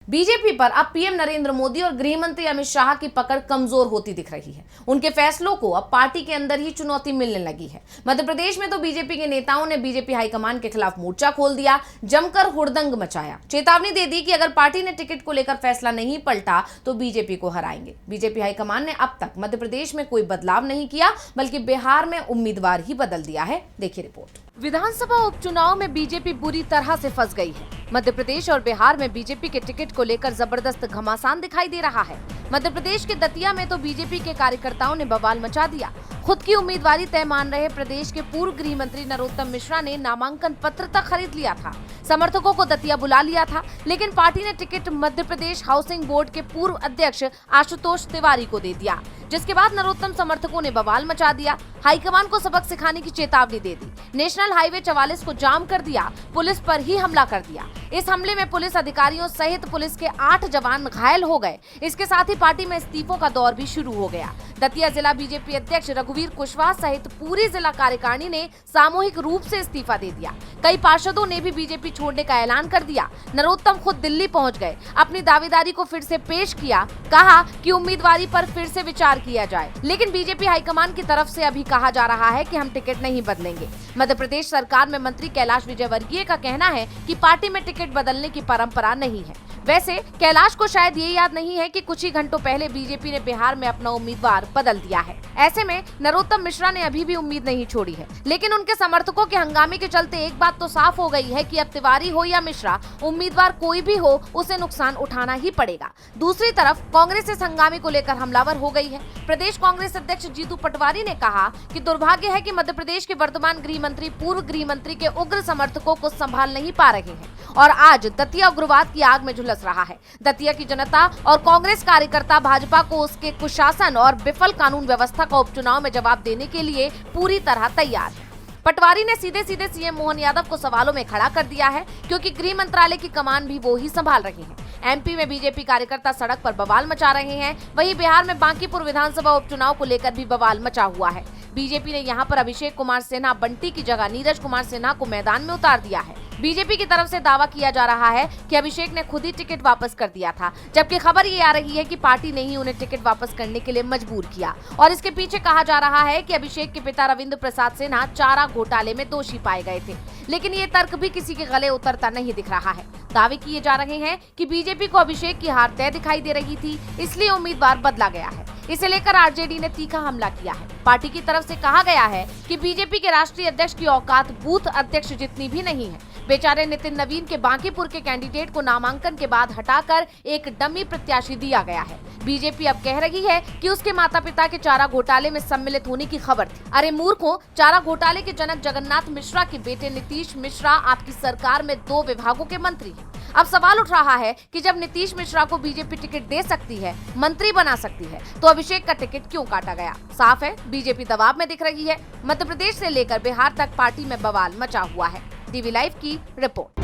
BJP पर अब PM Narendra Modi और गृह मंत्री अमित शाह की पकड़ कमजोर होती दिख रही है। उनके फैसलों को अब पार्टी के अंदर ही चुनौती मिलने लगी है। मध्य प्रदेश में तो बीजेपी के नेताओं ने बीजेपी हाईकमान के खिलाफ मोर्चा खोल दिया, जमकर हुड़दंग मचाया, चेतावनी दे दी कि अगर पार्टी ने टिकट को लेकर फैसला नहीं पलटा तो बीजेपी को हराएंगे। बीजेपी हाईकमान ने अब तक मध्य प्रदेश में कोई बदलाव नहीं किया, बल्कि बिहार में उम्मीदवार ही बदल दिया है। देखिए रिपोर्ट। विधानसभा उपचुनाव में बीजेपी बुरी तरह से फंस गई है। मध्य प्रदेश और बिहार में बीजेपी के टिकट को लेकर जबरदस्त घमासान दिखाई दे रहा है। मध्य प्रदेश के दतिया में तो बीजेपी के कार्यकर्ताओं ने बवाल मचा दिया। खुद की उम्मीदवारी तय मान रहे प्रदेश के पूर्व गृह मंत्री नरोत्तम मिश्रा ने नामांकन पत्र तक खरीद लिया था। समर्थकों को दतिया बुला लिया था, लेकिन पार्टी ने ticket Madhya Pradesh housing board के पूर्व अध्यक्ष आशुतोष तिवारी को दे दिया, जिसके बाद नरोत्तम समर्थकों ने बवाल मचा दिया। हाईकमान को सबक सिखाने की चेतावनी दे दी। नेशनल हाईवे 44 को जाम कर दिया, पुलिस पर ही हमला कर दिया। इस हमले में पुलिस अधिकारियों सहित पुलिस के 8 जवान घायल हो गए। इसके साथ ही पार्टी में इस्तीफों का दौर भी शुरू हो गया। दतिया जिला बीजेपी अध्यक्ष रघुवीर कुशवाहा सहित पूरी जिला कार्यकारिणी ने सामूहिक रूप से इस्तीफा दे दिया। कई पार्षदों ने भी बीजेपी छोड़ने का ऐलान कर दिया। नरोत्तम खुद दिल्ली पहुंच गए, अपनी दावेदारी को फिर से पेश किया, कहा कि उम्मीदवारी पर फिर से विचार किया जाए। लेकिन बीजेपी हाईकमान की तरफ से अभी कहा जा रहा है कि हम टिकट नहीं बदलेंगे। मध्य प्रदेश सरकार में मंत्री कैलाश विजयवर्गीय का कहना है कि पार्टी में टिकट बदलने की परंपरा नहीं है। वैसे कैलाश को शायद ये याद नहीं है कि कुछ ही घंटों पहले बीजेपी ने बिहार में अपना उम्मीदवार बदल दिया है। ऐसे में नरोत्तम मिश्रा ने अभी भी उम्मीद नहीं छोड़ी है, लेकिन उनके समर्थकों के हंगामे के चलते एक बात तो साफ हो गई है कि अब तिवारी हो या मिश्रा, उम्मीदवार कोई भी हो, उसे नुकसान उठाना ही पड़ेगा। दूसरी तरफ कांग्रेस इस हंगामे को लेकर हमलावर हो गई है। प्रदेश कांग्रेस अध्यक्ष जीतू पटवारी ने कहा कि दुर्भाग्य है कि मध्य प्रदेश के वर्तमान गृह मंत्री पूर्व गृह मंत्री के उग्र समर्थकों को संभाल नहीं पा रहे हैं और आज दतिया उग्रवाद की आग में झुलस रहा है। दतिया की जनता और कांग्रेस कार्यकर्ता भाजपा को उसके कुशासन और विफल कानून व्यवस्था का उपचुनाव में जवाब देने के लिए पूरी तरह तैयार है। पटवारी ने सीधे सीधे सीएम मोहन यादव को सवालों में खड़ा कर दिया है, क्योंकि गृह मंत्रालय की कमान भी वो ही संभाल रहे हैं। एमपी में बीजेपी कार्यकर्ता सड़क पर बवाल मचा रहे हैं, वहीं बिहार में बांकीपुर विधानसभा उपचुनाव को लेकर भी बवाल मचा हुआ है। बीजेपी ने यहां पर अभिषेक कुमार सिन्हा बंटी की जगह नीरज कुमार सिन्हा को मैदान में उतार दिया है। बीजेपी की तरफ से दावा किया जा रहा है कि अभिषेक ने खुद ही टिकट वापस कर दिया था, जबकि खबर ये आ रही है कि पार्टी ने ही उन्हें टिकट वापस करने के लिए मजबूर किया और इसके पीछे कहा जा रहा है कि अभिषेक के पिता रविंद्र प्रसाद सिन्हा चारा घोटाले में दोषी पाए गए थे। लेकिन ये तर्क भी किसी के गले उतरता नहीं दिख रहा है। दावे किए जा रहे हैं कि बीजेपी को अभिषेक की हार तय दिखाई दे रही थी, इसलिए उम्मीदवार बदला गया है। इसे लेकर आरजेडी ने तीखा हमला किया है। पार्टी की तरफ से कहा गया है कि बीजेपी के राष्ट्रीय अध्यक्ष की औकात बूथ अध्यक्ष जितनी भी नहीं है। बेचारे नितिन नवीन के बांकीपुर के कैंडिडेट को नामांकन के बाद हटाकर एक डमी प्रत्याशी दिया गया है। बीजेपी अब कह रही है कि उसके माता पिता के चारा घोटाले में सम्मिलित होने की खबर थी। अरे मूर्खों, चारा घोटाले के जनक जगन्नाथ मिश्रा के बेटे नीतीश मिश्रा आपकी सरकार में 2 विभागों के मंत्री हैं। अब सवाल उठ रहा है कि जब नीतीश मिश्रा को बीजेपी टिकट दे सकती है, मंत्री बना सकती है, तो अभिषेक का टिकट क्यों काटा गया? साफ है, बीजेपी दबाव में दिख रही है। मध्य प्रदेश से लेकर बिहार तक पार्टी में बवाल मचा हुआ है। डीवी लाइव की रिपोर्ट।